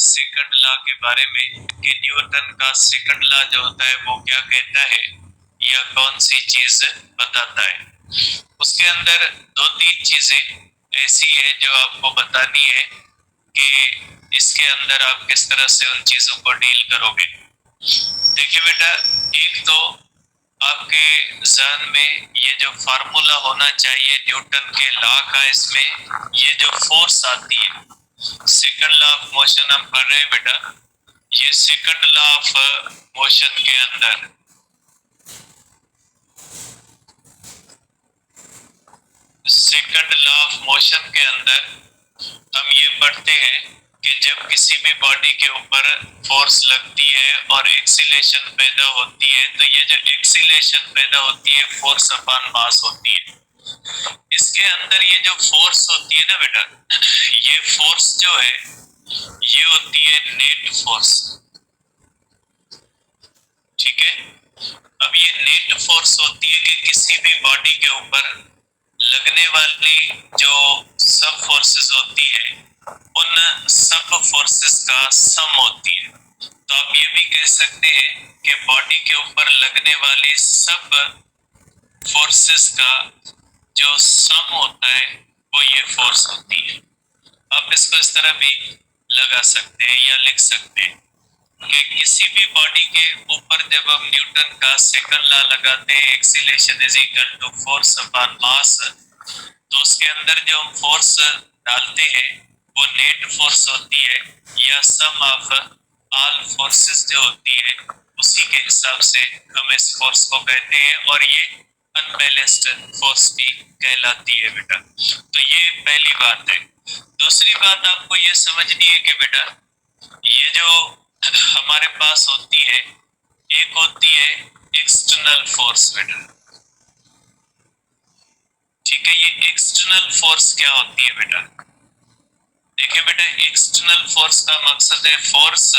Second law के बारे में कि न्यूटन का सेकंड लॉ जो होता है वो क्या कहता है या कौन सी चीज बताता है। उसके अंदर दो तीन चीजें ऐसी है जो आपको बतानी है कि इसके अंदर आप किस तरह से उन चीजों को डील करोगे। देखिए बेटा, एक तो आपके जहन में ये जो फार्मूला होना चाहिए न्यूटन के लॉ का, इसमें ये जो फोर्स आती है, सेकंड लॉ ऑफ मोशन हम पढ़ रहे हैं बेटा, ये सेकंड लॉ ऑफ मोशन के अंदर सेकंड लॉ ऑफ मोशन के अंदर हम ये पढ़ते हैं कि जब किसी भी बॉडी के ऊपर फोर्स लगती है और एक्सीलेशन पैदा होती है, तो ये जो एक्सीलेशन पैदा होती है फोर्स अपॉन मास होती है। इसके अंदर ये जो फोर्स होती है ना बेटा, ये फोर्स जो है ये होती है नेट फोर्स। ठीक है, अब ये नेट फोर्स होती है कि किसी भी बॉडी के ऊपर लगने वाली जो सब फोर्सेस होती है उन सब फोर्सेस का सम होती है। तो आप ये भी कह सकते हैं कि बॉडी के ऊपर लगने वाली सब फोर्सेस का जो सम होता है वो ये फोर्स होती है। आप इसको इस तरह भी लगा सकते हैं या लिख सकते हैं कि किसी भी बॉडी के ऊपर जब हम न्यूटन का सेकंड लॉ लगाते हैं, acceleration is equal to force upon mass, तो उसके अंदर जो हम फोर्स डालते हैं वो नेट फोर्स होती है या सम ऑफ ऑल फोर्सेस जो होती है, उसी के हिसाब से हम इस फोर्स को कहते हैं और ये अनबैलेंस्ड फोर्स भी कहलाती है बेटा। तो ये पहली बात है। दूसरी बात आपको ये समझनी है कि बेटा ये जो हमारे पास होती है, एक होती है एक्सटर्नल फोर्स बेटा। ठीक है, ये एक्सटर्नल फोर्स क्या होती है बेटा? देखिए बेटा, एक्सटर्नल फोर्स का मकसद है force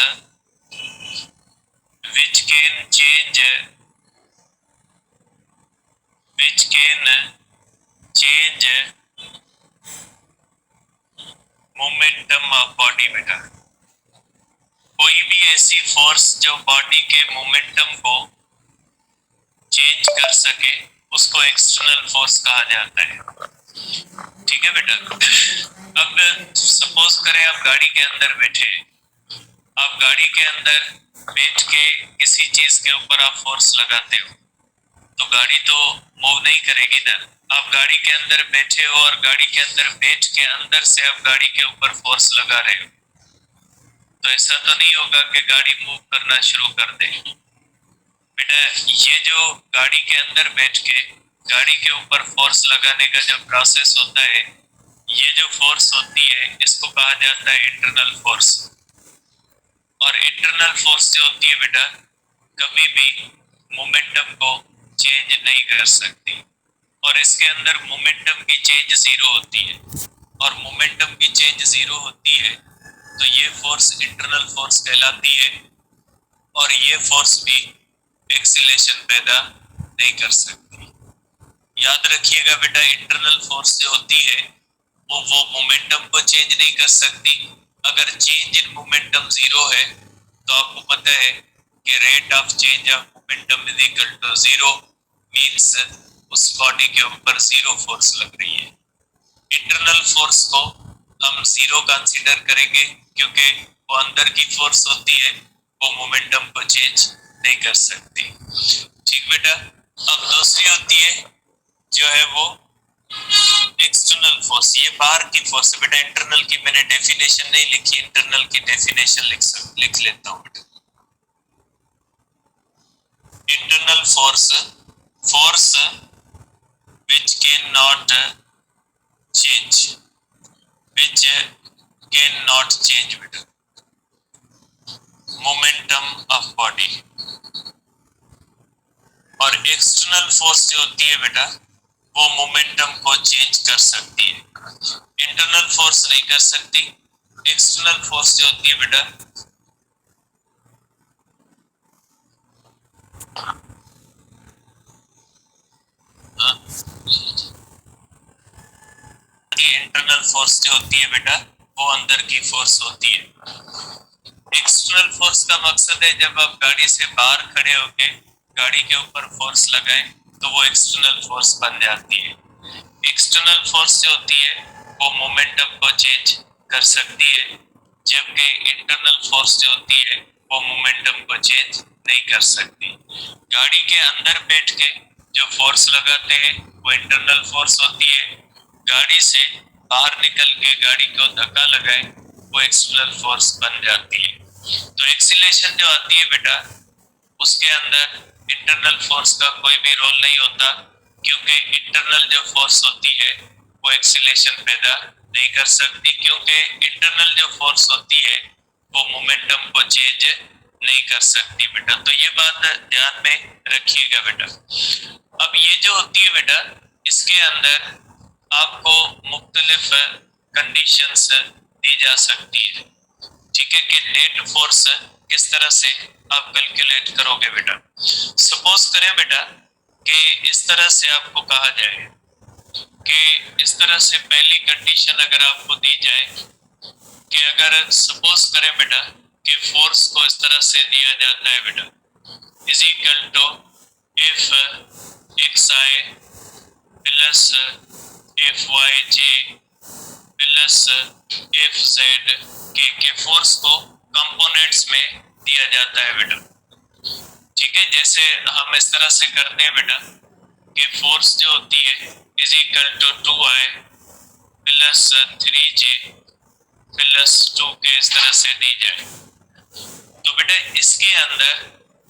which can change momentum of body बेटा। कोई भी ऐसी फोर्स जो बॉडी के मोमेंटम को चेंज कर सके उसको एक्सटर्नल फोर्स कहा जाता है। ठीक है बेटा, अब सपोज करें आप गाड़ी के अंदर बैठे हैं, आप गाड़ी के अंदर बैठ के किसी चीज के ऊपर आप फोर्स लगाते हो तो गाड़ी तो मूव नहीं करेगी ना। आप गाड़ी के अंदर बैठे हो और गाड़ी के अंदर बैठ के अंदर से आप गाड़ी के ऊपर फोर्स लगा रहे हो, तो ऐसा तो नहीं होगा कि गाड़ी मूव करना शुरू कर दे बेटा। ये जो गाड़ी के अंदर बैठ के गाड़ी के ऊपर फोर्स लगाने का जो प्रोसेस होता है, ये जो फोर्स होती है इसको कहा जाता है इंटरनल फोर्स। और इंटरनल फोर्स जो होती है बेटा कभी भी मोमेंटम को चेंज नहीं कर सकती, और इसके अंदर मोमेंटम की चेंज जीरो होती है, और मोमेंटम की चेंज जीरो होती है तो ये फोर्स इंटरनल फोर्स कहलाती है, और ये फोर्स भी एक्सीलेशन पैदा नहीं कर सकती। याद रखिएगा बेटा, इंटरनल फोर्स जो होती है वो मोमेंटम को चेंज नहीं कर सकती। अगर चेंज इन मोमेंटम जीरो है तो आपको पता है कि rate of change of momentum is equal to zero, means उस बॉडी के ऊपर जीरो फोर्स लग रही है। इंटरनल फोर्स को हम जीरो कंसीडर करेंगे क्योंकि वो अंदर की फोर्स होती है, वो मोमेंटम को चेंज नहीं कर सकती। ठीक बेटा, अब दूसरी होती है जो है वो एक्सटर्नल फोर्स, ये बाहर की फोर्स है बेटा। इंटरनल की मैंने डेफिनेशन नहीं लिखी, इंटरनल की डेफिनेशन लिख लेता हूँ बेटा। Internal force, force which cannot change, which cannot change बेटा मोमेंटम ऑफ बॉडी। और एक्सटर्नल फोर्स जो होती है बेटा वो मोमेंटम को चेंज कर सकती है, इंटरनल फोर्स नहीं कर सकती। एक्सटर्नल फोर्स जो होती है बेटा इंटरनल फोर्स जो होती है बेटा वो अंदर की फोर्स होती है। एक्सटर्नल फोर्स का मकसद है जब आप गाड़ी से बाहर खड़े होके गाड़ी के ऊपर फोर्स लगाएं तो वो एक्सटर्नल फोर्स बन जाती है। एक्सटर्नल फोर्स जो होती है वो मोमेंटम को चेंज कर सकती है, जबकि इंटरनल फोर्स जो होती है वो मोमेंटम को चेंज नहीं कर सकती। गाड़ी के अंदर बैठ के जो फोर्स लगाते हैं वो इंटरनल फोर्स होती है। गाड़ी से बाहर निकल के गाड़ी को धक्का लगाए वो एक्सटर्नल फोर्स बन जाती है। तो एक्सीलरेशन जो आती है बेटा, उसके अंदर इंटरनल फोर्स का कोई भी रोल नहीं होता, क्योंकि इंटरनल जो फोर्स होती है वो एक्सीलरेशन पैदा नहीं कर सकती, क्योंकि इंटरनल जो फोर्स होती है वो मोमेंटम को चेंज नहीं कर सकती बेटा। तो ये बात ध्यान में रखिएगा बेटा। अब ये जो होती है बेटा, इसके अंदर आपको मुख्तलिफ कंडीशंस दी जा सकती है, ठीक है, कि नेट फोर्स किस तरह से आप कैलकुलेट करोगे बेटा। सपोज करें बेटा कि इस तरह से आपको कहा जाए कि इस तरह से पहली कंडीशन अगर आपको दी जाए कि अगर सपोज करें बेटा कि फोर्स को इस तरह से दिया जाता है बेटा, is equal to F X I plus F Y J plus F Z के फोर्स को कंपोनेंट्स में दिया जाता है बेटा, ठीक है। जैसे हम इस तरह से करते हैं बेटा कि फोर्स जो होती है is equal to 2i plus 3j plus 2 के इस तरह से दी जाए, तो बेटा इसके अंदर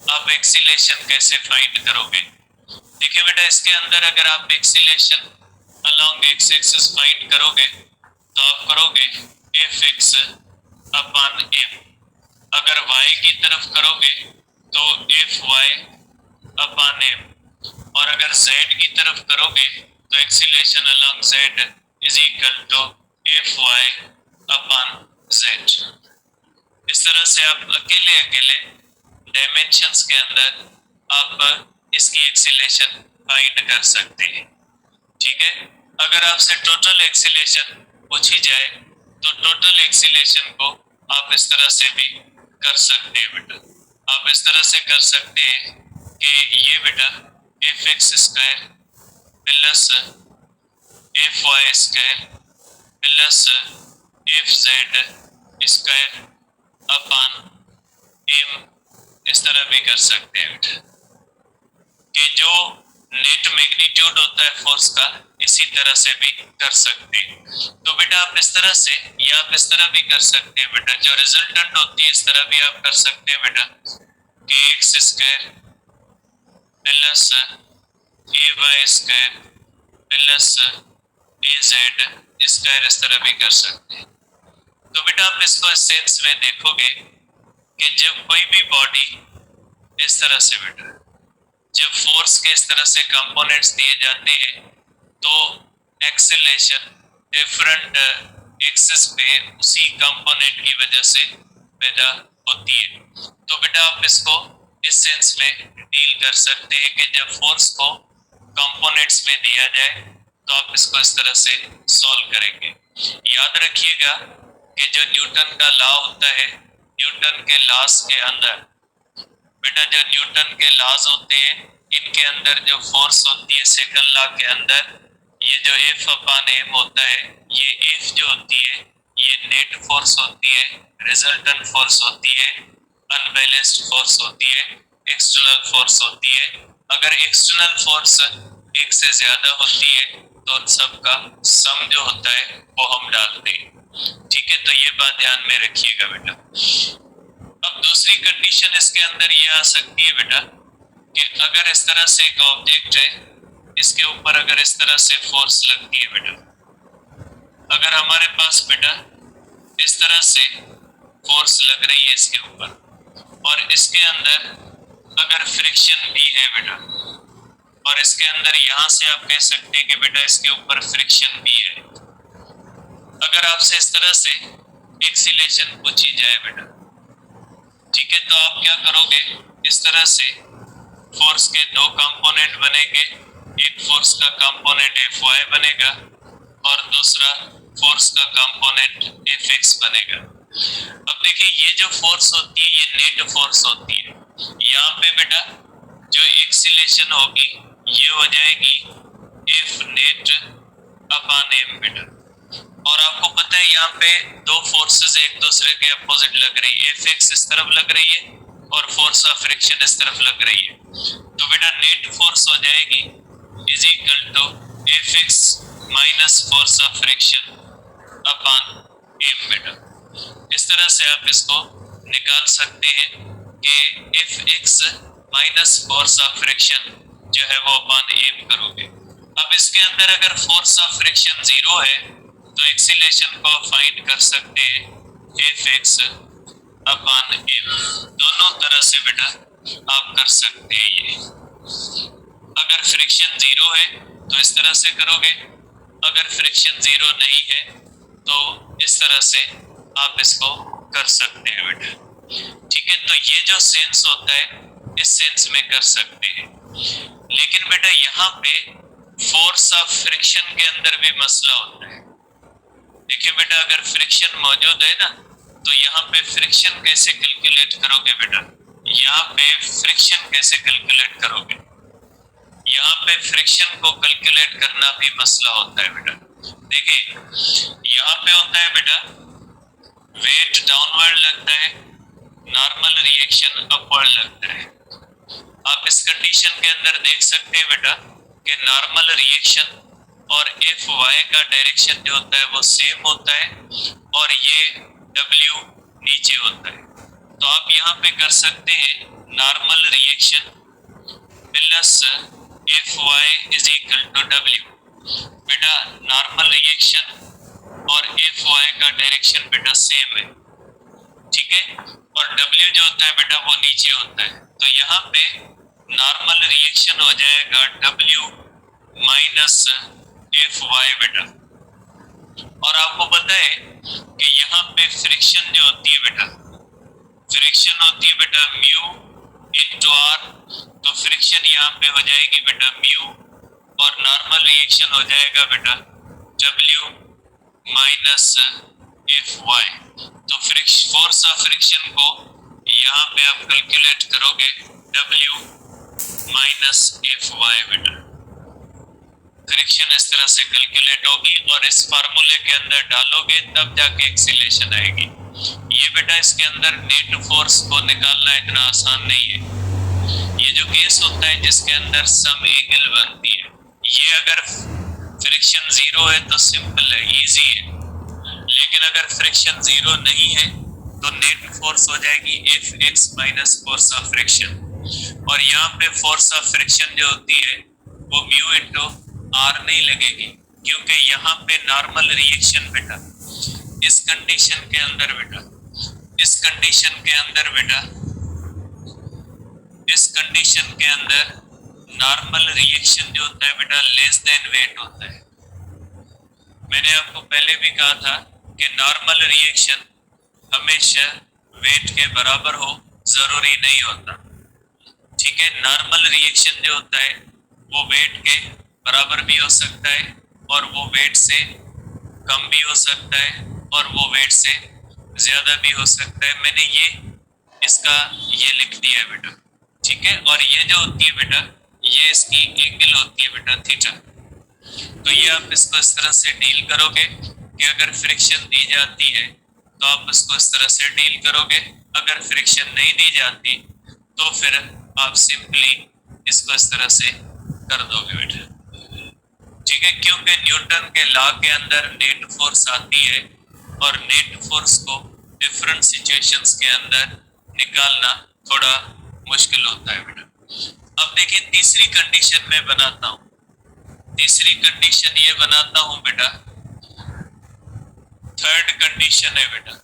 आप एक्सीलरेशन कैसे फाइंड करोगे। देखिए बेटा, इसके अंदर अगर आप acceleration along x axis find करोगे तो आप करोगे एफ एक्स अपॉन एम, अगर y की तरफ करोगे तो एफ वाई अपॉन एम, और अगर z की तरफ करोगे तो acceleration along z is equal to F Y upon z। इस तरह से आप अकेले अकेले डायमेंशंस के अंदर आप इसकी एक्सीलरेशन फाइंड कर सकते हैं, ठीक है। अगर आपसे टोटल एक्सीलरेशन पूछी जाए तो टोटल एक्सीलरेशन को आप इस तरह से भी कर सकते हैं बेटा। आप इस तरह से कर सकते हैं कि ये बेटा F X square plus F Y square plus F Z square upon M, इस तरह भी कर सकते हैं बेटा कि जो नेट मैग्नीट्यूड होता है फोर्स का, इसी तरह से भी कर सकते हैं। तो बेटा आप इस तरह से या आप इस तरह भी कर सकते हैं बेटा, जो रिजल्टेंट होती है इस तरह भी आप कर सकते हैं बेटा कि एक्स स्क्वायर प्लस ए वाई स्क्वायर प्लस ए जेड स्क्वायर, इस तरह भी कर सकते हैं। तो बेटा आप इसको इस सेंस में देखोगे कि जब कोई भी बॉडी इस तरह से बेटा, जब फोर्स के इस तरह से कंपोनेंट्स दिए जाते हैं तो एक्सीलरेशन डिफरेंट एक्सिस पे उसी कंपोनेंट की वजह से पैदा होती है। तो बेटा आप इसको इस सेंस में डील कर सकते हैं कि जब फोर्स को कंपोनेंट्स में दिया जाए तो आप इसको इस तरह से सॉल्व करेंगे। याद रखिएगा कि जो न्यूटन का लॉ होता है, न्यूटन के लॉस के अंदर बेटा, जो न्यूटन के लॉज होते हैं इनके अंदर जो फोर्स होती है सेकंड लॉ के अंदर, ये जो एफ अपॉन एम होता है, ये एफ जो होती है ये नेट फोर्स होती है, रिजल्टेंट फोर्स होती है, अनबैलेंस्ड फोर्स होती है, एक्सटर्नल फोर्स होती है। अगर एक्सटर्नल फोर्स एक से ज्यादा होती है तो उन सब का सम जो होता है वो हम डालते हैं, ठीक है। तो ये बात ध्यान में रखिएगा बेटा। अब दूसरी कंडीशन इसके अंदर ये आ सकती है बेटा कि अगर इस तरह से एक ऑब्जेक्ट है, इसके ऊपर अगर इस तरह से फोर्स लगती है बेटा, अगर हमारे पास बेटा इस तरह से फोर्स लग रही है इसके ऊपर और इसके अंदर अगर फ्रिक्शन भी है बेटा, और इसके अंदर यहां से आप कह सकते हैं कि बेटा इसके ऊपर फ्रिक्शन भी है, अगर आपसे इस तरह से एक्सीलरेशन पूछी जाए बेटा, ठीक है, तो आप क्या करोगे, इस तरह से फोर्स के दो कंपोनेंट बनेंगे, एक फोर्स का कंपोनेंट एफ वाई बनेगा और दूसरा फोर्स का कंपोनेंट Fx बनेगा। अब देखिए ये जो फोर्स होती है ये नेट फोर्स होती है। यहाँ पे बेटा जो एक्सीलेशन होगी ये हो जाएगी F नेट अपॉन m बेटा। और आपको पता है यहाँ पे दो फोर्सेस एक दूसरे के अपोजिट लग रही है, Fx इस तरफ लग रही है और फोर्स ऑफ फ्रिक्शन इस तरफ लग रही है। तो बेटा नेट फोर्स हो जाएगी is equal to Fx minus force of friction upon m बेटा। इस तरह से आप इसको निकाल सकते हैं कि Fx minus force of friction जो है वो अपॉन m करोगे। अब इसके अंदर अगर फोर्स ऑफ फ्रिक्शन 0 है तो एक्सीलेशन को फाइंड कर सकते हैं Fx अपॉन m। दोनों तरह से बेटा आप कर सकते हैं ये। अगर फ्रिक्शन 0 है तो इस तरह से करोगे, अगर फ्रिक्शन 0 नहीं है तो इस तरह से आप इसको कर सकते हैं बेटा। ठीक है, तो ये जो सेंस होता है इस सेंस में कर सकते हैं। लेकिन बेटा यहाँ पे फोर्स ऑफ फ्रिक्शन के अंदर भी मसला होता है। देखिए बेटा अगर फ्रिक्शन मौजूद है ना तो यहाँ पे फ्रिक्शन कैसे कैलकुलेट करोगे बेटा, यहाँ पे फ्रिक्शन कैसे कैलकुलेट करोगे, यहाँ पे फ्रिक्शन को कैलकुलेट करना भी मसला होता है बेटा। देखिए यहाँ पे होता है बेटा वेट डाउनवर्ड लगता है, नॉर्मल रिएक्शन अपवर्ड लगता है। आप इस कंडीशन के अंदर देख सकते हैं बेटा कि नॉर्मल रिएक्शन और Fy का डायरेक्शन जो होता है वो सेम होता है और ये W नीचे होता है। तो आप यहाँ पे कर सकते हैं normal reaction plus Fy is equal to W। बेटा नॉर्मल रिएक्शन और Fy का डायरेक्शन बेटा सेम है, ठीक है, और W जो होता है बेटा वो नीचे होता है। तो यहाँ पे नॉर्मल रिएक्शन हो जाएगा W माइनस Fy बेटा। और आपको पता है कि यहाँ पे फ्रिक्शन जो होती है बेटा, फ्रिक्शन होती है बेटा म्यू इंटू आर। तो फ्रिक्शन यहाँ पे हो जाएगी बेटा म्यू और नॉर्मल रिएक्शन हो जाएगा बेटा W माइनस Fy। तो फोर्स ऑफ फ्रिक्शन को यहाँ पे आप कैलकुलेट करोगे W माइनस Fy बेटा। फ्रिक्शन इस तरह से कैलकुलेट होगी और इस फार्मूले के अंदर डालोगे तब जाके एक्सीलेशन आएगी। ये बेटा इसके अंदर नेट फोर्स को निकालना इतना आसान नहीं है। ये जो केस होता है जिसके अंदर सम एंगल बनती है, ये अगर फ्रिक्शन 0 है तो सिंपल है, इजी है। लेकिन अगर फ्रिक्शन 0 नहीं है तो नेट फोर्स हो जाएगी Fx minus force of friction. और यहाँ पे फोर्स ऑफ फ्रिक्शन जो होती है वो म्यू इंटू आर नहीं लगेगी, क्योंकि यहाँ पे नॉर्मल रिएक्शन बेटा इस कंडीशन के अंदर बेटा, इस कंडीशन के अंदर बेटा, इस कंडीशन के अंदर नॉर्मल रिएक्शन जो होता है बेटा लेस देन वेट होता है। मैंने आपको पहले भी कहा था कि नॉर्मल रिएक्शन हमेशा वेट के बराबर हो जरूरी नहीं होता। ठीक है, नॉर्मल रिएक्शन जो होता है वो वेट के बराबर भी हो सकता है और वो वेट से कम भी हो सकता है और वो वेट से ज्यादा भी हो सकता है। मैंने ये इसका ये लिख दिया है बेटा, ठीक है। और ये जो होती है बेटा ये इसकी एंगल होती है बेटा थीटा। तो ये आप इसको इस तरह से डील करोगे कि अगर फ्रिक्शन दी जाती है तो आप इसको इस तरह से डील करोगे, अगर फ्रिक्शन नहीं दी जाती तो फिर आप सिंपली इसको इस तरह से कर दोगे बेटा, ठीक है। क्योंकि न्यूटन के लॉ के अंदर नेट फोर्स आती है और नेट फोर्स को डिफरेंट सिचुएशंस के अंदर निकालना थोड़ा मुश्किल होता है बेटा। अब देखिए तीसरी कंडीशन में बनाता हूँ, तीसरी कंडीशन ये बनाता हूँ बेटा, थर्ड कंडीशन है बेटा।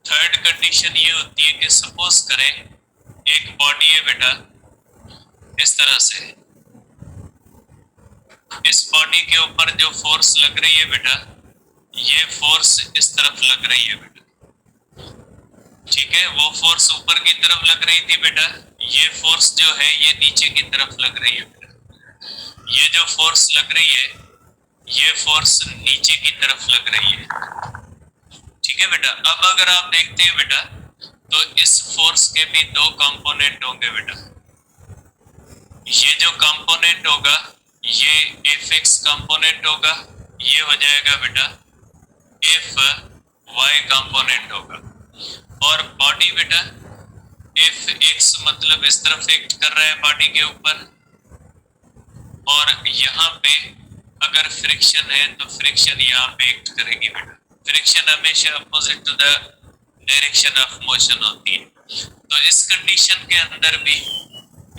थर्ड कंडीशन ये होती है कि सपोज करें एक बॉडी है बेटा इस तरह से, इस बॉडी के ऊपर जो फोर्स लग रही है बेटा ये फोर्स इस तरफ लग रही है बेटा, ठीक है। वो फोर्स ऊपर की तरफ लग रही थी बेटा, ये फोर्स जो है ये नीचे की तरफ लग रही है बेटा। ये जो फोर्स लग रही है ये फोर्स नीचे की तरफ लग रही है, ठीक है बेटा। अब अगर आप देखते हैं बेटा, तो इस फोर्स के भी दो कंपोनेंट होंगे बेटा। ये जो कंपोनेंट होगा ये एफ एक्स कंपोनेंट होगा, ये हो जाएगा बेटा एफ वाई कंपोनेंट होगा। और बॉडी बेटा एफ एक्स मतलब इस तरफ एक्ट कर रहा है बॉडी के ऊपर, और यहाँ पे अगर फ्रिक्शन है तो फ्रिक्शन यहाँ पे एक्ट करेगी बेटा। फ्रिक्शन हमेशा opposite to the direction of motion होती है। तो इस कंडीशन के अंदर भी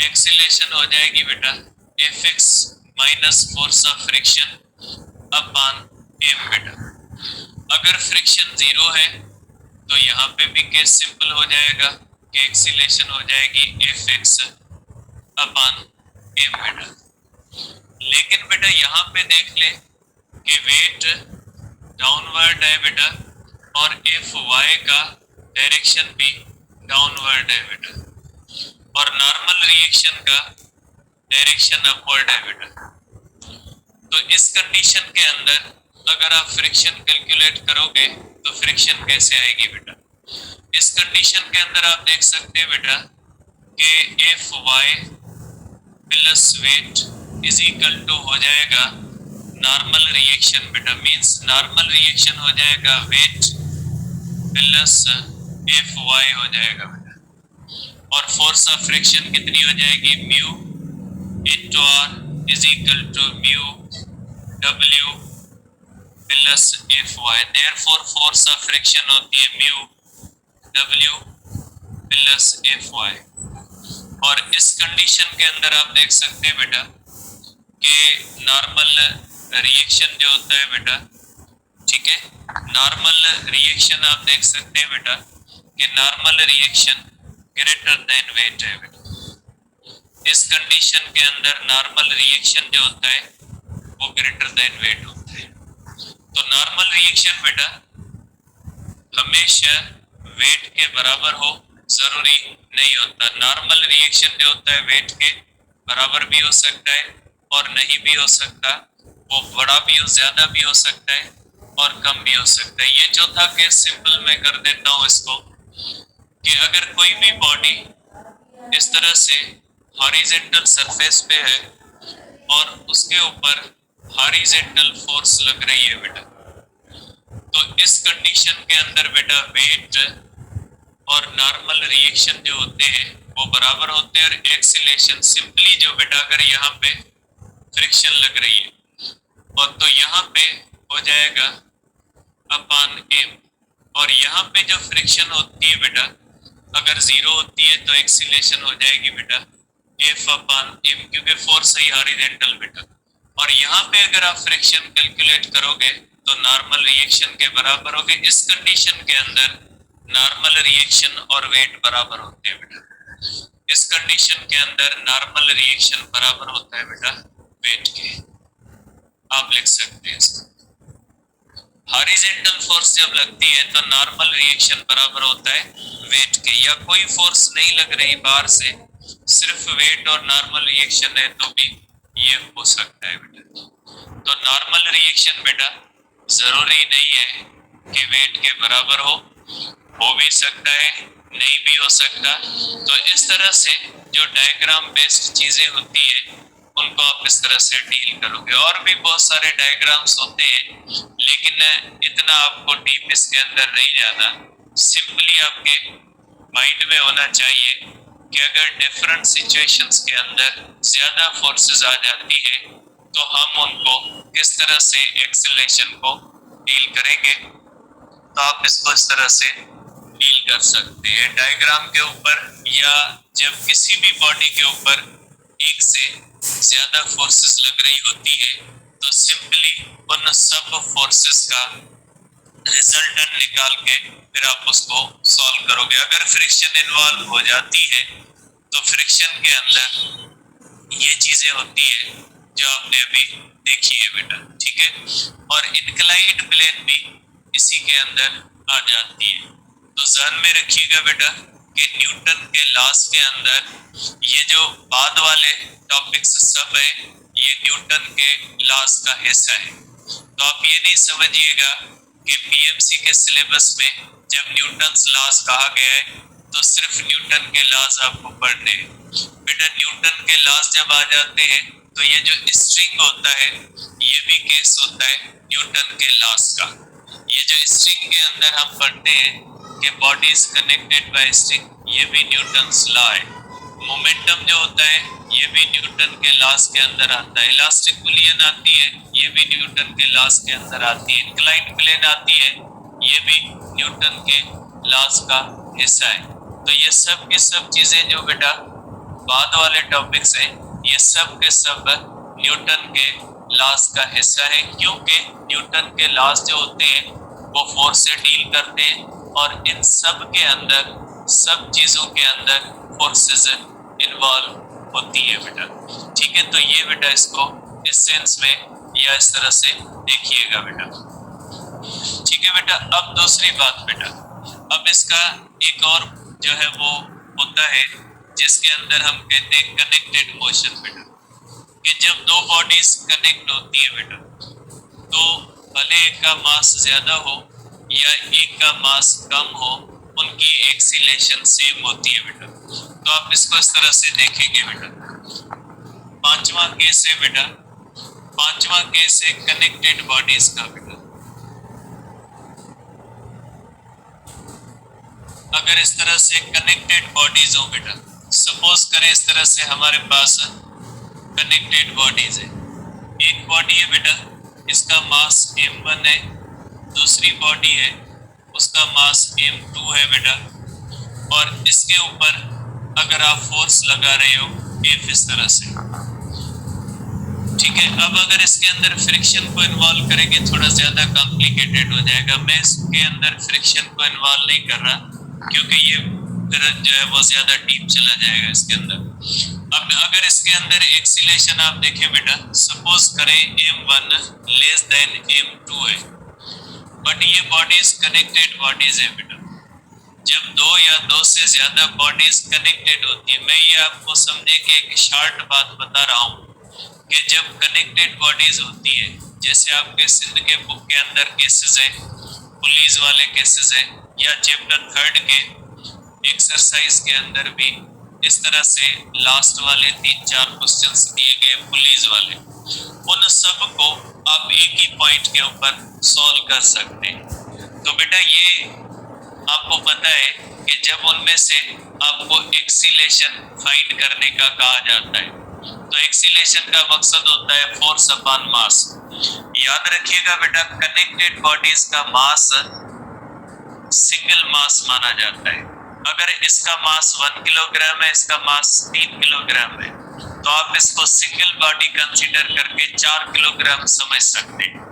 एक्सीलेशन हो जाएगी बेटा F X minus force of friction upon M बेटा। अगर फ्रिक्शन जीरो है तो यहाँ पे भी केस सिंपल हो जाएगा कि एक्सीलेशन हो जाएगी एफ एक्स अपॉन एम बेटा। लेकिन बेटा यहाँ पे देख ले कि वेट डाउनवर्ड है बेटा, और एफ वाई का डायरेक्शन भी डाउनवर्ड है बेटा, और नॉर्मल रिएक्शन का डायरेक्शन अपवर्ड है बेटा। तो इस कंडीशन के अंदर अगर आप फ्रिक्शन कैलकुलेट करोगे तो फ्रिक्शन कैसे आएगी बेटा। इस कंडीशन के अंदर आप देख सकते हैं बेटा कि F Y plus weight is equal to हो जाएगा नॉर्मल रिएक्शन बेटा, मींस नॉर्मल रिएक्शन हो जाएगा वेट प्लस एफ वाई हो जाएगा बेटा, और फोर्स ऑफ फ्रिक्शन कितनी हो जाएगी mu into R is equal to mu W plus F Y. Therefore force of friction होती है mu W plus F Y. और इस कंडीशन के अंदर आप देख सकते हैं बेटा कि नॉर्मल रिएक्शन जो होता है बेटा, ठीक है, नॉर्मल रिएक्शन आप देख सकते हैं बेटा कि normal reaction greater than weight है बेटा। इस कंडीशन के अंदर नॉर्मल रिएक्शन जो होता है वो ग्रेटर देन वेट होता है। तो नॉर्मल रिएक्शन बेटा हमेशा वेट के बराबर हो जरूरी नहीं होता। नॉर्मल रिएक्शन जो होता है वेट के बराबर भी हो सकता है और नहीं भी हो सकता, वो बड़ा भी हो, ज्यादा भी हो सकता है और कम भी हो सकता है। ये चौथा केस सिंपल मैं कर देता हूँ इसको, कि अगर कोई भी बॉडी इस तरह से हॉरिजेंटल सरफेस पे है और उसके ऊपर हॉरिजेंटल फोर्स लग रही है बेटा, तो इस कंडीशन के अंदर बेटा वेट और नॉर्मल रिएक्शन जो होते हैं वो बराबर होते हैं, और एक्सीलेशन सिंपली जो बेटा अगर यहाँ पे फ्रिक्शन लग रही है और तो यहाँ पे हो जाएगा अपॉन एम, और यहाँ पे जो फ्रिक्शन होती है बेटा अगर जीरो होती है तो एक्सीलेशन हो जाएगी बेटा एफ अपॉन एम, क्योंकि फोर्स ही हॉरिजॉन्टल बेटा। और यहाँ पे अगर आप फ्रिक्शन कैलकुलेट करोगे तो नॉर्मल रिएक्शन के बराबर होगे। इस कंडीशन के अंदर नॉर्मल रिएक्शन और वेट बराबर होते हैं बेटा। इस कंडीशन के अंदर नॉर्मल रिएक्शन बराबर होता है बेटा वेट के, आप लिख सकते हैं इसको। हॉरिजॉन्टल फोर्स जब लगती है तो नॉर्मल रिएक्शन बराबर होता है वेट के, या कोई फोर्स नहीं लग रही बाहर से, सिर्फ वेट और नॉर्मल रिएक्शन है तो भी ये हो सकता है बेटा। तो नॉर्मल रिएक्शन बेटा जरूरी नहीं है कि वेट के बराबर हो भी सकता है, नहीं भी हो सकता। तो इस तरह से जो डायग्राम बेस्ड चीजें होती है उनको आप इस तरह से डील करोगे। और भी बहुत सारे डायग्राम्स होते हैं, लेकिन इतना आपको डीप इसके अंदर नहीं जाना। सिंपली आपके माइंड में होना चाहिए कि अगर डिफरेंट सिचुएशंस के अंदर ज्यादा फोर्सेस आ जाती है तो हम उनको किस तरह से एक्सेलरेशन को डील करेंगे, तो आप इसको इस तरह से डील कर सकते हैं डायग्राम के ऊपर, या जब किसी भी बॉडी के ऊपर एक से ज्यादा फोर्सेस लग रही होती है तो सिंपली उन सब फोर्सेस का रिजल्टेंट निकाल के फिर आप उसको सॉल्व करोगे। अगर फ्रिक्शन इन्वॉल्व हो जाती है तो फ्रिक्शन के अंदर ये चीजें होती है जो आपने अभी देखी है बेटा, ठीक है। और इंक्लाइंड प्लेन भी इसी के अंदर आ जाती है। तो ध्यान में रखिएगा बेटा कि न्यूटन के लॉस के अंदर ये जो बाद वाले टॉपिक्स सब है ये न्यूटन के लॉस का हिस्सा है। तो आप ये नहीं समझिएगा कि पीएमसी के सिलेबस में जब न्यूटन्स लॉज कहा गया है तो सिर्फ न्यूटन के लॉज आपको पढ़ने हैं। बेटा न्यूटन के लॉज जब आ जाते हैं तो ये जो स्ट्रिंग होता है ये भी केस होता है न्यूटन के लॉज का। ये जो स्ट्रिंग के अंदर हम पढ़ते हैं कि body is connected by string, ये भी न्यूटन्स लॉ है। मोमेंटम जो होता है ये भी न्यूटन के लॉज के अंदर आता है। इलास्टिक बुलियन आती है ये भी न्यूटन के लॉज के अंदर आती है। इंक्लाइंड प्लेन आती है ये भी न्यूटन के लॉज का हिस्सा है। तो ये सब की सब चीजें जो बेटा बाद वाले टॉपिक्स हैं ये सब के सब न्यूटन के लॉज का हिस्सा है, क्योंकि न्यूटन के लॉज जो होते हैं वो फोर्स से डील करते हैं और इन सब के अंदर सब चीजों के अंदर फोर्सेस इन्वॉल्व होती है बेटा। ठीक है, तो ये बेटा इसको इस सेंस में या इस तरह से देखिएगा बेटा। ठीक है बेटा, अब दूसरी बात बेटा, अब इसका एक और जो है वो होता है जिसके अंदर हम कहते हैं कनेक्टेड मोशन बेटा, कि जब दो बॉडीज कनेक्ट होती है बेटा तो भले एक का मास ज्यादा हो या एक का मास कम हो, उनकी एक्सीलेशन सेम होती है बेटा। तो आप इसको इस तरह से देखेंगे बेटा। पांचवा केस है बेटा, पांचवा केस है कनेक्टेड बॉडीज का बेटा। अगर इस तरह से कनेक्टेड बॉडीज हो बेटा, सपोज करें इस तरह से हमारे पास कनेक्टेड बॉडीज है। एक बॉडी है बेटा, इसका मास m1 है, दूसरी बॉडी है उसका मास m2 है बेटा, और इसके ऊपर अगर आप फोर्स लगा रहे हो F इस तरह से। ठीक है, अब अगर इसके अंदर फ्रिक्शन को इन्वॉल्व करेंगे थोड़ा ज्यादा कॉम्प्लिकेटेड हो जाएगा। मैं इसके अंदर फ्रिक्शन को इन्वॉल्व नहीं कर रहा क्योंकि ये जो है वो ज्यादा डीप चला जाएगा इसके अंदर। अब अगर इसके अंदर एक्सीलेशन आप देखें बेटा, सपोज करें m1 लेस देन m2 है, बट ये बॉडीज कनेक्टेड बॉडीज है बेटा। जब दो या दो से ज्यादा बॉडीज कनेक्टेड होती है, मैं ये आपको समझे कि एक शॉर्ट बात बता रहा हूँ कि जब कनेक्टेड बॉडीज होती है, जैसे आपके सिंध के बुक के अंदर केसेस हैं, पुलिस वाले केसेस हैं, या चैप्टर 3 के एक्सरसाइज के अंदर भी इस तरह से लास्ट वाले 3-4 क्वेश्चंस दिए गए पुलिस वाले, उन सब को आप एक ही पॉइंट के ऊपर सॉल्व कर सकते हैं। तो बेटा ये आपको पता है कि जब उनमें से आपको एक्सीलेशन फाइंड करने का कहा जाता है, तो एक्सीलेशन का मकसद होता है फोर्स अपॉन मास। याद रखिएगा बेटा, कनेक्टेड बॉडीज का मास सिंगल मास माना जाता है। अगर इसका मास 1 किलोग्राम है, इसका मास 3 किलोग्राम है, तो आप इसको सिंगल बॉडी कंसीडर करके 4 किलोग्राम समझ सकते हैं।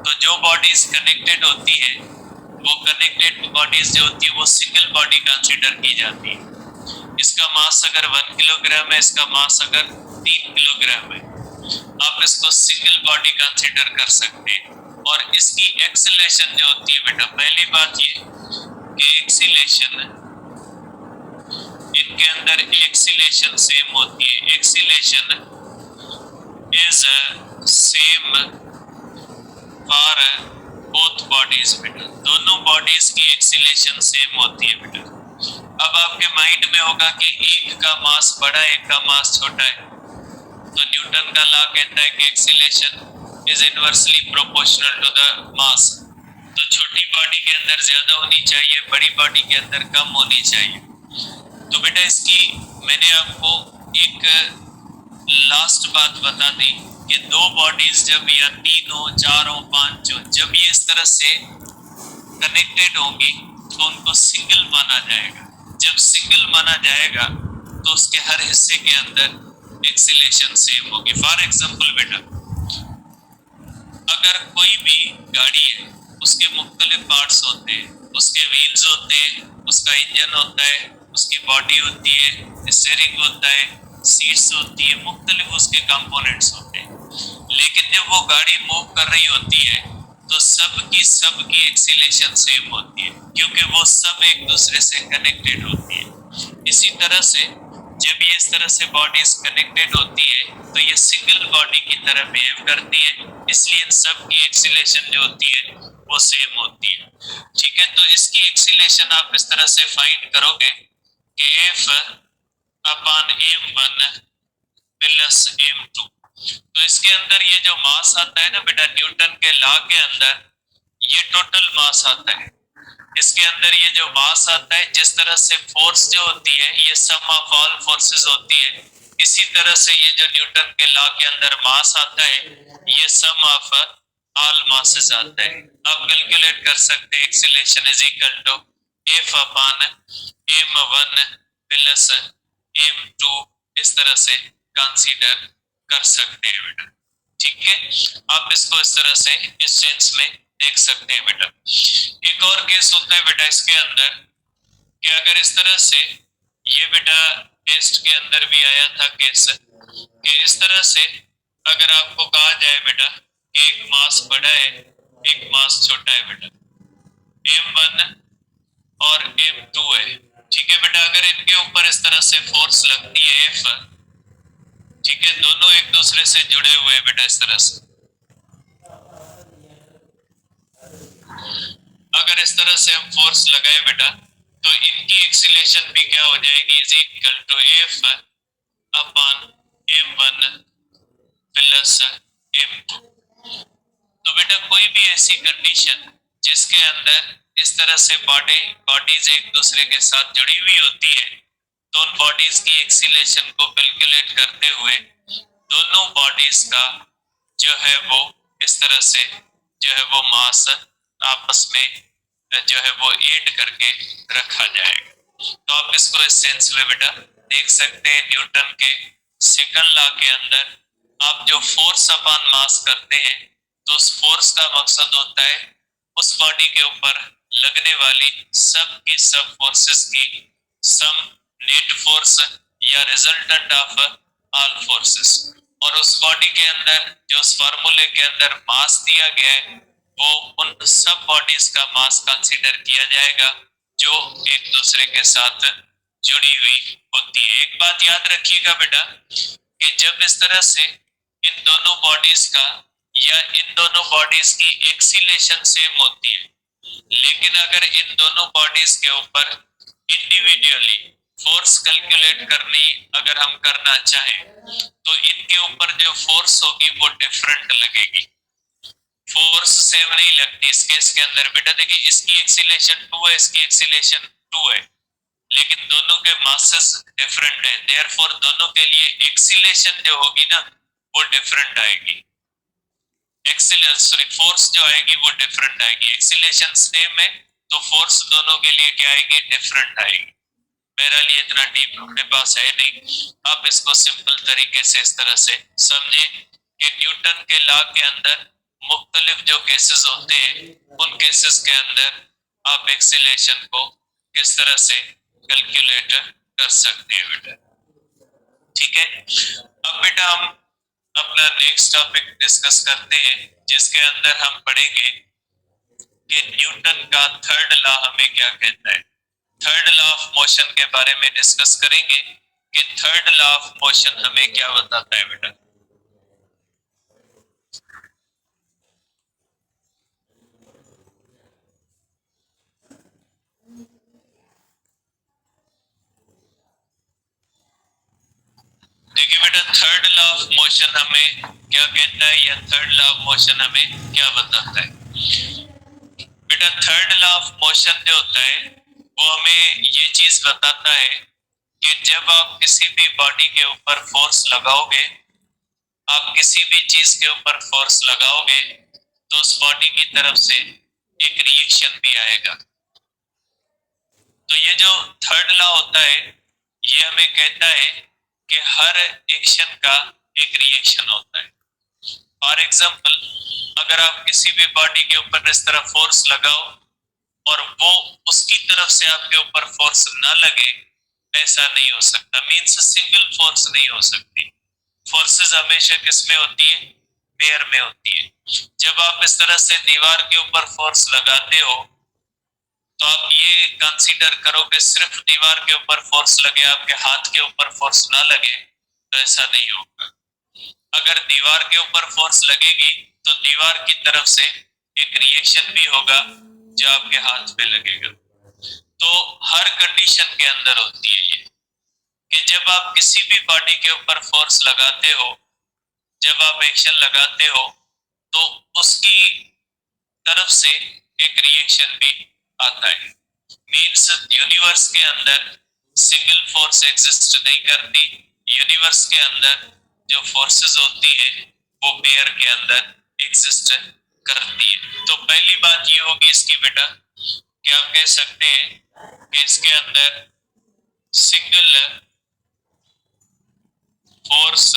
तो जो बॉडीज कनेक्टेड होती है, वो कनेक्टेड बॉडीज जो होती है वो सिंगल बॉडी कंसीडर की जाती है। इसका मास अगर 1 किलोग्राम है, इसका मास अगर 3 किलोग्राम है, आप इसको सिंगल बॉडी कंसीडर कर सकते हैं। और इसकी एक्सीलेशन जो होती है बेटा, पहली बात ये कि एक्सीलेशन इनके अंदर एक्सीलेशन सेम होती है। Acceleration is same for both bodies बेटा, दोनों बॉडीज की एक्सीलेशन सेम होती है बेटा। अब आपके माइंड में होगा कि एक का मास बड़ा है, एक का मास छोटा है, तो न्यूटन का लॉ कहता है कि acceleration is inversely proportional to the mass. तो छोटी बॉडी के अंदर ज्यादा होनी चाहिए, बड़ी बॉडी के अंदर कम होनी चाहिए। तो बेटा इसकी मैंने आपको एक लास्ट बात बता दी कि दो बॉडीज जब या 3 हो, 4 हो, 5 हो, जब ये इस तरह से कनेक्टेड होंगी तो उनको सिंगल माना जाएगा। जब सिंगल माना जाएगा तो उसके हर हिस्से के अंदर एक्सीलेशन सेम होगी। फॉर एग्जांपल बेटा, अगर कोई भी गाड़ी है, उसके मुख्तलिफ पार्ट्स होते हैं, उसके व्हील्स होते हैं, उसका इंजन होता है, उसकी बॉडी होती है, स्टीयरिंग होता है, सीट्स होती है, मुख्तलिफ उसके कंपोनेंट्स होते हैं। लेकिन जब वो गाड़ी मूव कर रही होती है तो सबकी एक्सीलेशन सेम होती है, क्योंकि वो सब एक दूसरे से कनेक्टेड होती है। इसी तरह से जब ये इस तरह से बॉडीज कनेक्टेड होती है तो ये सिंगल बॉडी की तरह बिहेव करती है, इसलिए इन सब की एक्सीलरेशन जो होती है वो सेम होती है। ठीक है, तो इसकी एक्सीलरेशन आप इस तरह से फाइंड करोगे कि F upon m1 plus m2। तो इसके अंदर ये जो मास आता है ना बेटा, न्यूटन के लॉ के अंदर ये टोटल मास आता है। इसके अंदर ये जो मास आता है, जिस तरह से फोर्स जो होती है ये सम ऑफ ऑल फोर्सेस होती है, इसी तरह से ये जो न्यूटन के लॉ के अंदर मास आता है ये सम ऑफ ऑल मासेस आता है। आप कैलकुलेट कर सकते हैं acceleration is equal to F upon m1 plus m2, इस तरह से कंसीडर कर सकते हैं बेटा। ठीक है, आप इसको इस तरह से इस सेंस में देख सकते हैं बेटा। एक और केस होता है बेटा इसके अंदर कि अगर इस तरह से ये बेटा टेस्ट के अंदर भी आया था केस कि इस तरह से अगर आपको कहा जाए बेटा कि एक मास बड़ा है एक मास छोटा है बेटा, m1 और m2 है। ठीक है बेटा, अगर इनके ऊपर इस तरह से फोर्स लगती है F, ठीक है, दोनों एक दूसरे से जुड़े हुए हैं बेटा। इस तरह से अगर इस तरह से हम फोर्स लगाए बेटा तो इनकी एक्सीलरेशन भी क्या हो जाएगी, is equal to F upon m1 plus m2। तो बेटा कोई भी ऐसी कंडीशन जिसके अंदर इस तरह से बॉडीज एक दूसरे के साथ जुड़ी हुई होती है, तो उन बॉडीज की एक्सीलरेशन को कैलकुलेट करते हुए दोनों बॉडीज का जो है वो इस तरह से जो है वो मास आपस में जो है वो ऐड करके रखा जाएगा। तो आप इसको इस सेंस में बेटा देख सकते हैं, न्यूटन के सेकंड लॉ के अंदर आप जो फोर्स अपॉन मास करते हैं तो उस फोर्स का मकसद होता है उस बॉडी के ऊपर लगने वाली सब की सब फोर्सेस की सम नेट फोर्स या रिजल्टेंट ऑफ ऑल फोर्सेस। और उस बॉडी के अंदर जो उस फार्मूले के अंदर मास दिया गया है वो उन सब बॉडीज का मास कंसीडर किया जाएगा जो एक दूसरे के साथ जुड़ी हुई होती है। एक बात याद रखिएगा बेटा कि जब इस तरह से इन दोनों बॉडीज का या इन दोनों बॉडीज की एक्सीलरेशन सेम होती है, लेकिन अगर इन दोनों बॉडीज के ऊपर इंडिविजुअली फोर्स कैलकुलेट करनी अगर हम करना चाहें तो इनके ऊपर जो फोर्स होगी वो डिफरेंट लगेगी, फोर्स सेम नहीं लगती। इस केस के अंदर बेटा देखिए इसकी एक्सीलरेशन 2 है, इसकी एक्सीलरेशन 2 है, लेकिन दोनों के मासेस डिफरेंट है, देयरफॉर दोनों के लिए एक्सीलरेशन जो होगी ना वो डिफरेंट आएगी। एक्सीलरेशन फोर्स जो आएगी वो डिफरेंट आएगी। एक्सीलरेशन सेम है तो फोर्स दोनों के लिए क्या आएगी, डिफरेंट आएगी। बहरहाल ये इतना डीप अपने पास है नहीं, आप इसको सिंपल तरीके से इस तरह से समझे कि न्यूटन के लॉ के अंदर मुख्तलिफ जो केसेस होते हैं उन केसेस के अंदर आप एक्सीलरेशन को किस तरह से कैलकुलेट कर सकते हैं बेटा। ठीक है, अब बेटा हम अपना नेक्स्ट टॉपिक डिस्कस करते हैं जिसके अंदर हम पढ़ेंगे कि न्यूटन का थर्ड लॉ हमें क्या कहता है। थर्ड लॉ ऑफ मोशन के बारे में डिस्कस करेंगे कि थर्ड लॉ ऑफ मोशन हमें क्या बताता है बेटा। देखिए बेटा थर्ड लॉ ऑफ मोशन हमें क्या कहता है या थर्ड लॉ ऑफ मोशन हमें क्या बताता है। बेटा थर्ड लॉ ऑफ मोशन जो होता है वो हमें ये चीज बताता है कि जब आप किसी भी बॉडी के ऊपर फोर्स लगाओगे, आप किसी भी चीज के ऊपर फोर्स लगाओगे तो उस बॉडी की तरफ से एक रिएक्शन भी आएगा। तो ये जो थर्ड लॉ होता है ये हमें कहता है कि हर एक्शन का एक रिएक्शन होता है। फॉर एग्जाम्पल अगर आप किसी भी बॉडी के ऊपर इस तरह फोर्स लगाओ और वो उसकी तरफ से आपके ऊपर फोर्स ना लगे, ऐसा नहीं हो सकता। मींस सिंगल फोर्स नहीं हो सकती, फोर्सेस हमेशा किस में होती है, पेयर में होती है। जब आप इस तरह से दीवार के ऊपर फोर्स लगाते हो तो आप ये कंसीडर करो कि सिर्फ दीवार के ऊपर फोर्स लगे, आपके हाथ के ऊपर फोर्स ना लगे, तो ऐसा नहीं होगा। अगर दीवार के ऊपर फोर्स लगेगी तो दीवार की तरफ से एक रिएक्शन भी होगा जो आपके हाथ पे लगेगा। तो हर कंडीशन के अंदर होती है ये कि जब आप किसी भी बॉडी के ऊपर फोर्स लगाते हो, जब आप एक्शन लगाते हो, तो उसकी तरफ से एक रिएक्शन भी आता है। मीन्स यूनिवर्स के अंदर सिंगल फोर्स एग्जिस्ट नहीं करती, यूनिवर्स के अंदर जो फोर्सेस होती है वो पेयर के अंदर एग्जिस्ट करती है। तो पहली बात ये होगी इसकी बेटा कि आप कह सकते हैं कि इसके अंदर single force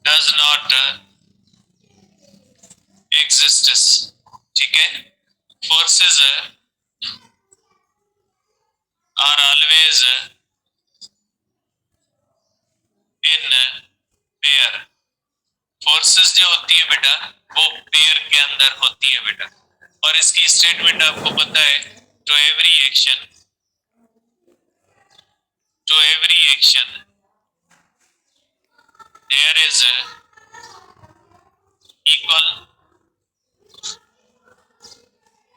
does not exists. ठीक है, forces are always in pair. Forces जो होती है बेटा वो पेयर के अंदर होती है बेटा। और इसकी स्टेटमेंट आपको पता है, to every action there is equal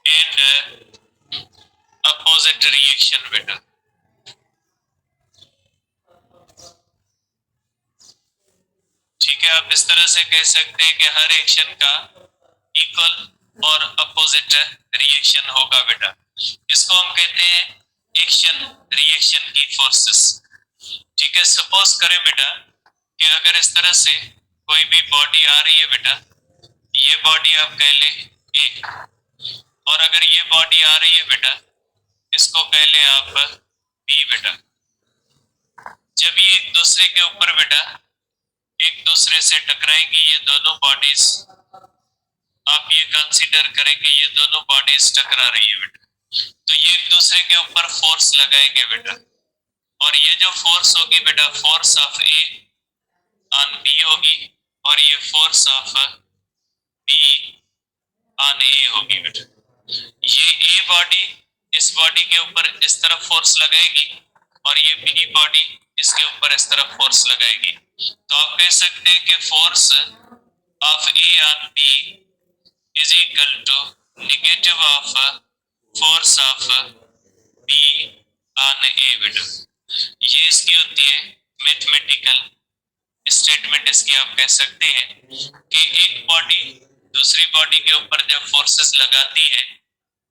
and opposite reaction बेटा। ठीक है, आप इस तरह से कह सकते हैं कि हर एक्शन का इक्वल और अपोजिट रिएक्शन होगा बेटा। इसको हम कहते हैं एक्शन रिएक्शन की फोर्सेस। ठीक है, सपोज करें बेटा कि अगर इस तरह से कोई भी बॉडी आ रही है बेटा, ये बॉडी आप कह ले ए, और अगर ये बॉडी आ रही है बेटा, इसको कह ले आप बी बेटा। जब ये एक दूसरे के ऊपर बेटा एक दूसरे से टकराएंगी, ये दोनों बॉडीज, आप ये कंसीडर करें कि ये दोनों बॉडीज टकरा रही है बेटा, तो ये एक दूसरे के ऊपर फोर्स लगाएंगे बेटा। और ये जो फोर्स होगी बेटा, force of A on B होगी, और ये force of B on A होगी बेटा। ये ए बॉडी इस बॉडी के ऊपर इस तरफ फोर्स लगाएगी, और ये बी बॉडी इसके ऊपर इस तरफ फोर्स लगाएगी। तो आप कह सकते हैं कि force of A on B is equal to negative of force of B on A बेटा। ये इसकी होती है मैथमेटिकल स्टेटमेंट। इसकी आप कह सकते हैं कि एक बॉडी दूसरी बॉडी के ऊपर जब फोर्सेस लगाती है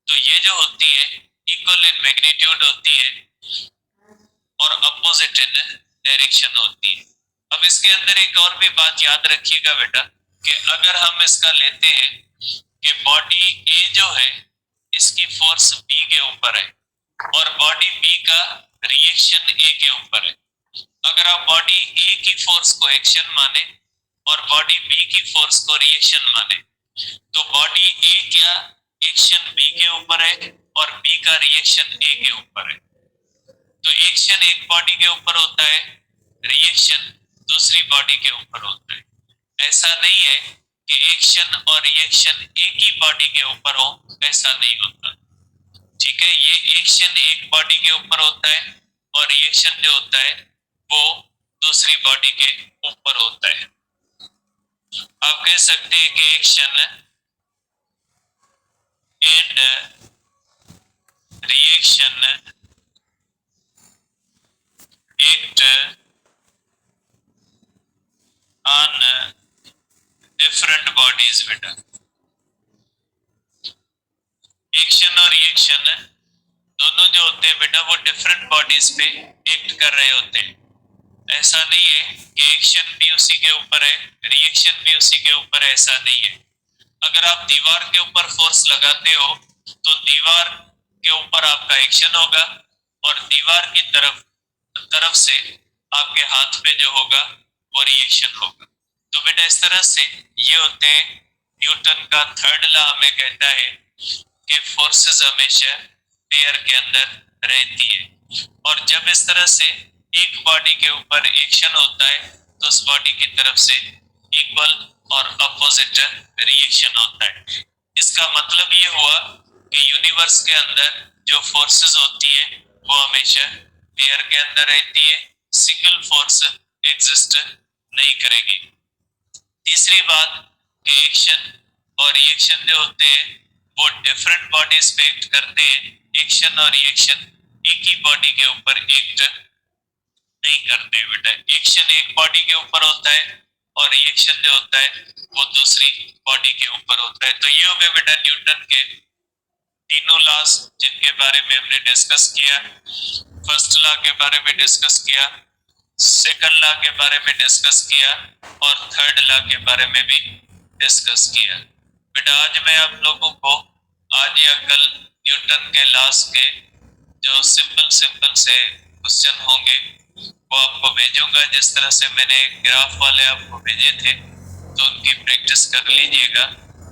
तो ये जो होती है इक्वल इन मैग्नीट्यूड होती है और अपोजिट इन डायरेक्शन होती है। अब इसके अंदर एक और भी बात याद रखिएगा बेटा कि अगर हम इसका लेते हैं कि बॉडी ए जो है इसकी फोर्स बी के ऊपर है और बॉडी बी का रिएक्शन ए के ऊपर है। अगर आप बॉडी ए की फोर्स को एक्शन माने और बॉडी बी की फोर्स को रिएक्शन माने, तो बॉडी ए क्या एक्शन बी के ऊपर है और बी का रिएक्शन ए के ऊपर है। तो एक्शन एक बॉडी के ऊपर होता है, रिएक्शन दूसरी बॉडी के ऊपर होता है। ऐसा नहीं है कि एक्शन और रिएक्शन एक ही बॉडी के ऊपर हो, ऐसा नहीं होता। ठीक है, ये एक्शन एक बॉडी के ऊपर होता है और रिएक्शन जो होता है वो दूसरी बॉडी के ऊपर होता है। आप कह सकते हैं कि action and reaction act on different bodies बेटा। एक्शन और रिएक्शन दोनों जो होते हैं बेटा वो डिफरेंट बॉडीज पे एक्ट कर रहे होते हैं। ऐसा नहीं है कि एक्शन भी उसी के ऊपर है, रिएक्शन भी उसी के ऊपर है, ऐसा नहीं है। अगर आप दीवार के ऊपर फोर्स लगाते हो तो दीवार के ऊपर आपका एक्शन होगा और दीवार की तरफ से आपके हाथ पे जो होगा वो रिएक्शन होगा। तो बेटा इस तरह से ये होते हैं, न्यूटन का थर्ड लॉ हमें कहता है कि फोर्सेस हमेशा पेयर के अंदर रहती है। और जब इस तरह से एक बॉडी के ऊपर एक्शन होता है तो उस बॉडी की तरफ से इक्वल और अपोजिट रिएक्शन होता है। इसका मतलब ये हुआ कि यूनिवर्स के अंदर जो फोर्सेस होती है वो हमेशा पेयर के अंदर रहती है, सिंगल फोर्स एग्जिस्ट नहीं करेगी। तीसरी बात कि एक्शन और रिएक्शन जो होते हैं वो डिफरेंट बॉडीज पे एक्ट करते हैं। एक्शन और रिएक्शन एक ही बॉडी के ऊपर एक्ट नहीं करते बेटा। एक्शन एक बॉडी के ऊपर होता है और रिएक्शन जो होता है वो दूसरी बॉडी के ऊपर होता है। तो ये हो गए बेटा न्यूटन के तीनों लॉज जिनके बारे में हमने डिस्कस किया। फर्स्ट लॉ के बारे में डिस्कस किया, सेकंड लॉ के बारे में डिस्कस किया और थर्ड लॉ के बारे में भी डिस्कस किया। बेटा आज मैं आप लोगों को आज या कल न्यूटन के लॉज के जो सिंपल सिंपल से क्वेश्चन होंगे वो आपको भेजूंगा। जिस तरह से मैंने ग्राफ वाले आपको भेजे थे तो उनकी प्रैक्टिस कर लीजिएगा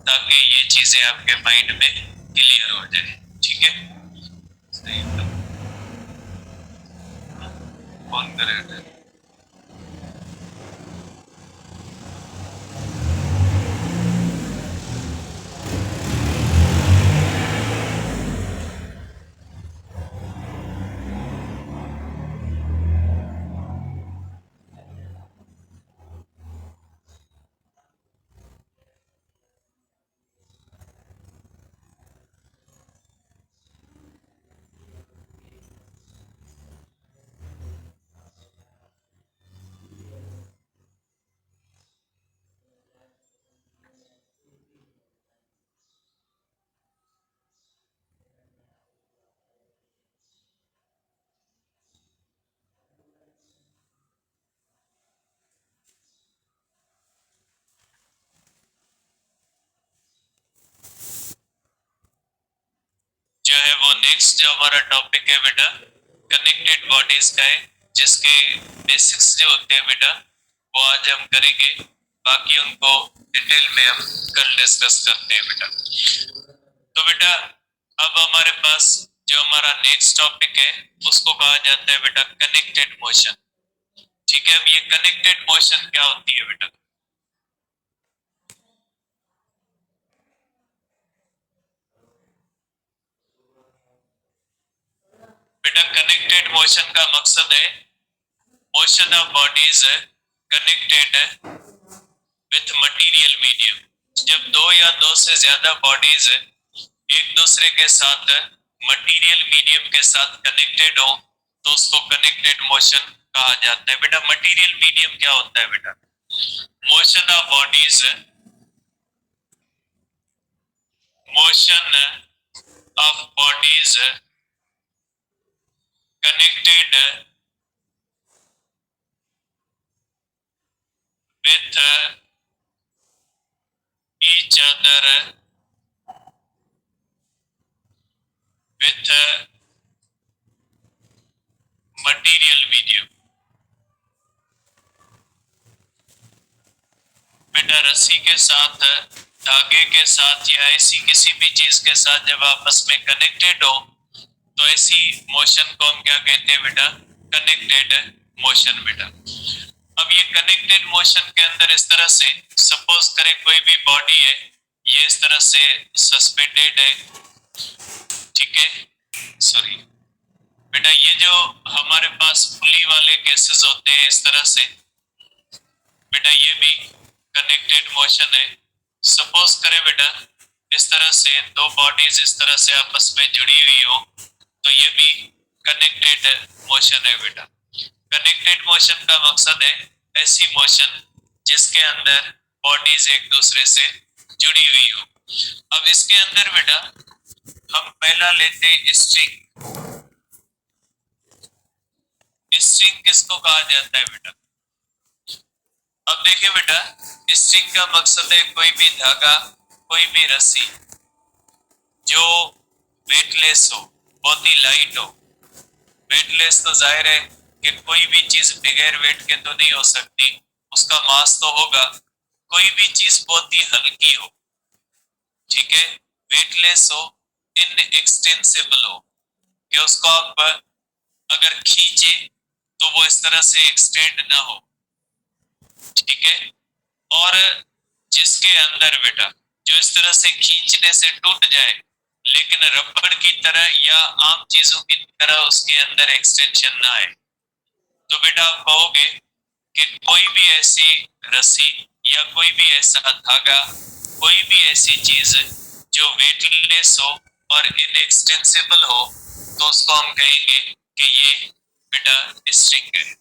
ताकि ये चीजें आपके माइंड में क्लियर हो जाए। ठीक है, सही कौन करेगा? जो है वो नेक्स्ट जो हमारा टॉपिक है बेटा कनेक्टेड बॉडीज का है, जिसके बेसिक्स जो होते हैं बेटा वो आज हम करेंगे। बाकी उनको डिटेल में हम कल डिस्कस करते हैं बेटा। तो बेटा अब हमारे पास जो हमारा नेक्स्ट टॉपिक है उसको कहा जाता है बेटा कनेक्टेड मोशन। ठीक है, अब ये कनेक्टेड मोशन क्या होती है बेटा? बेटा कनेक्टेड मोशन का मकसद है motion of bodies connected with material medium. जब दो या दो से ज्यादा बॉडीज एक दूसरे के साथ मटेरियल मीडियम के साथ कनेक्टेड हो तो उसको कनेक्टेड मोशन कहा जाता है। बेटा मटेरियल मीडियम क्या होता है बेटा? Motion of bodies, motion of bodies connected with each other with material medium। बेटा रस्सी के साथ, धागे के साथ या ऐसी किसी भी चीज के साथ जब आपस में कनेक्टेड हो तो ऐसी मोशन को हम क्या कहते हैं बेटा? कनेक्टेड मोशन बेटा। अब ये कनेक्टेड मोशन के अंदर इस तरह से सपोज करें कोई भी बॉडी है, ये इस तरह से सस्पेंडेड है। ठीक है, सॉरी बेटा ये जो हमारे पास पुली वाले केसेस होते हैं इस तरह से बेटा ये भी कनेक्टेड मोशन है। सपोज करें बेटा इस तरह से दो बॉडीज इस तरह से आपस में जुड़ी हुई हो तो ये भी कनेक्टेड मोशन है बेटा। कनेक्टेड मोशन का मकसद है ऐसी मोशन जिसके अंदर बॉडीज एक दूसरे से जुड़ी हुई हो। अब इसके अंदर बेटा हम पहला लेते हैं स्ट्रिंग। स्ट्रिंग किसको कहा जाता है बेटा? अब देखिए बेटा स्ट्रिंग का मकसद है कोई भी धागा, कोई भी रस्सी जो वेटलेस हो, बहुत ही लाइट हो। वेटलेस तो जाहिर है कि कोई भी चीज बगैर वेट के तो नहीं हो सकती, उसका मास तो होगा। कोई भी चीज बहुत ही हल्की हो, ठीक है, वेटलेस हो, इनएक्सटेंसिबल हो कि उसको आप अगर खींचे तो वो इस तरह से एक्सटेंड ना हो। ठीक है, और जिसके अंदर बेटा जो इस तरह से खींचने से टूट जाए, लेकिन रबड़ की तरह या आम चीजों की तरह उसके अंदर एक्सटेंशन ना आए। तो बेटा आप कहोगे कि कोई भी ऐसी रस्सी या कोई भी ऐसा धागा, कोई भी ऐसी चीज जो वेटलेस हो और इनएक्सटेंसिबल हो, तो उसको हम कहेंगे कि ये बेटा स्ट्रिंग है।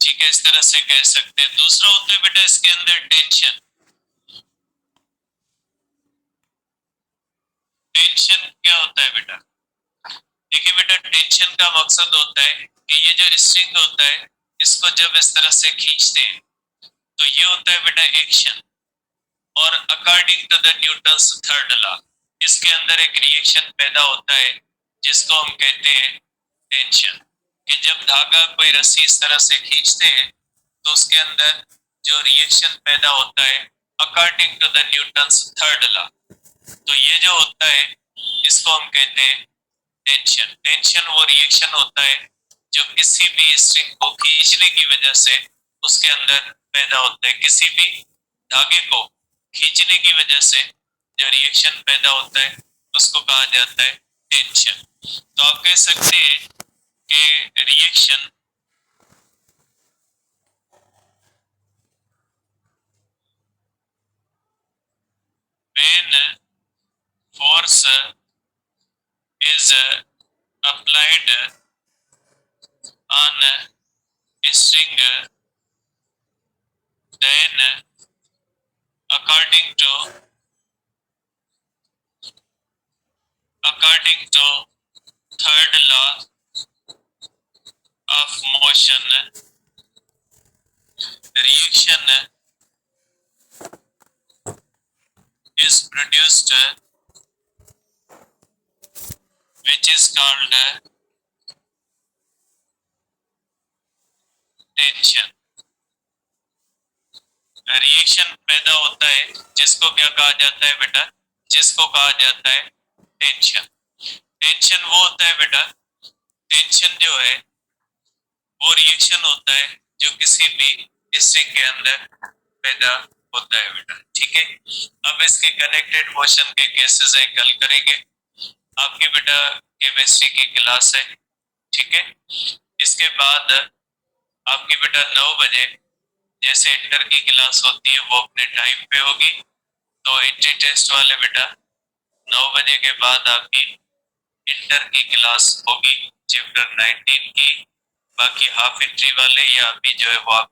ठीक है, इस तरह से कह सकते हैं। दूसरा होता है बेटा इसके अंदर टेंशन। टेंशन क्या होता है बेटा? देखिए बेटा, टेंशन का मकसद होता है कि ये जो स्ट्रिंग होता है, इसको जब इस तरह से खींचते हैं तो ये होता है बेटा एक्शन। और according to the Newton's third law, इसके अंदर एक रिएक्शन पैदा होता है जिसको हम कहते हैं टेंशन। कि जब धागा कोई रस्सी इस तरह से खींचते हैं तो उसके अंदर जो रिएक्शन पैदा होता है according to the Newton's third law, तो ये जो होता है इसको हम कहते हैं टेंशन। टेंशन वो रिएक्शन होता है जो किसी भी स्ट्रिंग को खींचने की वजह से उसके अंदर पैदा होता है। किसी भी धागे को खींचने की वजह से जो रिएक्शन पैदा होता है उसको कहा जाता है टेंशन। तो आप कह सकते हैं कि reaction when force is applied on a string, then according to third law of motion, reaction is produced, which is called tension। Reaction पैदा होता है जिसको क्या कहा जाता है बेटा? जिसको कहा जाता है टेंशन। टेंशन वो होता है बेटा, टेंशन जो है वो रिएक्शन होता है जो किसी भी स्ट्रिंग के अंदर पैदा होता है बेटा। ठीक है, अब इसके कनेक्टेड मोशन के केसेस है, कल करेंगे। आपकी बेटा केमिस्ट्री की क्लास है। ठीक है, इसके बाद आपकी बेटा 9 बजे जैसे इंटर की क्लास होती है वो अपने टाइम पे होगी। तो एंट्री टेस्ट वाले बेटा 9 बजे के बाद आपकी इंटर की क्लास होगी चैप्टर 19 की। बाकी हाफ एंट्री वाले या अभी जो है वो आप